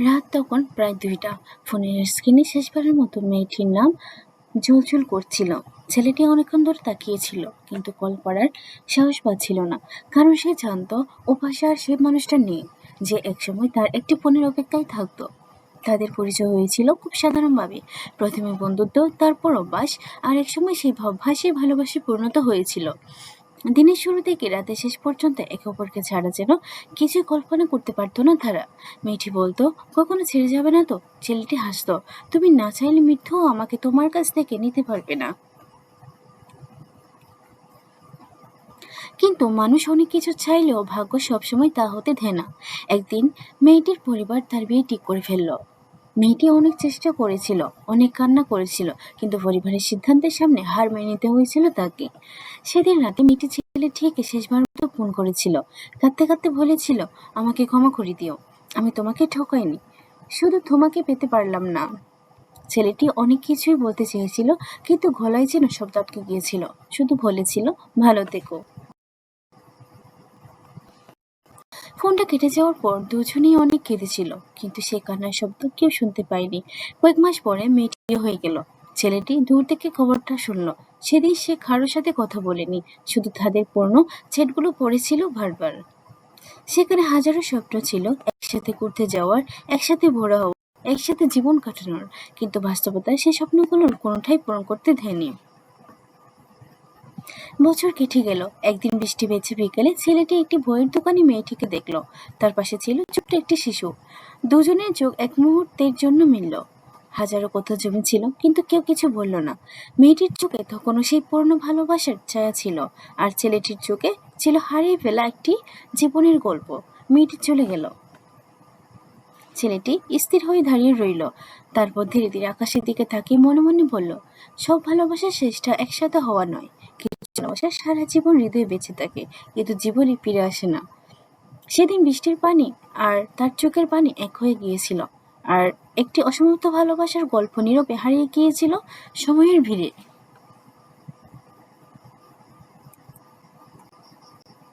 রাত তখন প্রায় 2টা। ফোনের স্ক্রিনে শেষবারের মতো মেয়েটির নাম ঝুলঝুল করছিল। ছেলেটি অনেকক্ষণ ধরে তাকিয়েছিল, কিন্তু কল করার সাহস পাচ্ছিল না, কারণ সে জানত ওপাশে আর সেই মানুষটা নেই যে একসময় তার একটি ফোনের অপেক্ষায় থাকতো। তাদের পরিচয় হয়েছিল খুব সাধারণভাবে, প্রথমে বন্ধুত্ব, তারপর অভ্যাস, আর একসময় সেই অভ্যাসই ভালোবাসে পরিণত হয়েছিল। দিনের শুরু থেকে রাতের শেষ পর্যন্ত একে অপরকে ছাড়া যেন কিছুই কল্পনা করতে পারতো না তারা। মেয়েটি বলতো, কখনো ছেড়ে যাবে না তো? ছেলেটি হাসতো, তুমি না চাইলে মৃত্যুও আমাকে তোমার কাছ থেকে নিতে পারবে না। কিন্তু মানুষ অনেক কিছু চাইলেও ভাগ্য সবসময় তা হতে দেয় না। একদিন মেয়েটির পরিবার তার বিয়ে ঠিক করে ফেললো। মেয়েটি অনেক চেষ্টা করেছিল, অনেক কান্না করেছিল, কিন্তু পরিবারের সিদ্ধান্তের সামনে হার মেনে নিতে হয়েছিল তাকে। সেদিন রাতে মেয়েটি ছেলেটিকে শেষবার মতো ফোন করেছিল। কাঁদতে কাঁদতে বলেছিল, আমাকে ক্ষমা করে দিও, আমি তোমাকে ঠকাইনি, শুধু তোমাকে পেতে পারলাম না। ছেলেটি অনেক কিছুই বলতে চেয়েছিল, কিন্তু গলায় যেন শব্দ আটকে গিয়েছিল। শুধু বলেছিল, ভালো থেকো। ফোনটা কেটে যাওয়ার পর দুজনেই অনেক কেঁদেছিল, কিন্তু সে কান্নার শব্দ কেউ শুনতে পায়নি। কয়েক মাস পরে মেয়েটি বিয়ে হয়ে গেল। ছেলেটি দূর থেকে খবরটা শুনল। সেদিন সে কারোর সাথে কথা বলেনি, শুধু তাদের পুরনো চ্যাটগুলো পড়েছিল বারবার। সেখানে হাজারো স্বপ্ন ছিল, একসাথে ঘুরতে যাওয়ার, একসাথে বড় হওয়ার, একসাথে জীবন কাটানোর, কিন্তু বাস্তবতায় সেই স্বপ্নগুলোর কোনোটাই পূরণ করতে দেয়নি। বছর কেটে গেল। একদিন বৃষ্টি বেছে বিকেলে ছেলেটি একটি বইয়ের দোকানে মেয়েটিকে দেখল। তার পাশে ছিল ছোট্ট একটি শিশু। দুজনের চোখ এক মুহূর্তের জন্য মিলল। হাজারো কথা জমেছিল, কিন্তু কেউ কিছু বলল না। মেয়েটির চোখে তখনও সেই পুরনো ভালোবাসার ছায়া ছিল, আর ছেলেটির চোখে ছিল হারিয়ে ফেলা একটি জীবনের গল্প। মেয়েটি চলে গেল। ছেলেটি স্থির হয়ে দাঁড়িয়ে রইল। তারপর ধীরে ধীরে আকাশের দিকে তাকিয়ে মনে মনে বলল, সব ভালোবাসার শেষটা একসাথে হওয়া নয়। কিছু ভালোবাসা সারা জীবন হৃদয়ে বেঁচে থাকে, কিন্তু জীবনে ফিরে আসে না। সেদিন বৃষ্টির পানি আর তার চোখের পানি এক হয়ে গিয়েছিল, আর একটি অসমাপ্ত ভালোবাসার গল্প নীরবে হারিয়ে গিয়েছিল সময়ের ভিড়ে।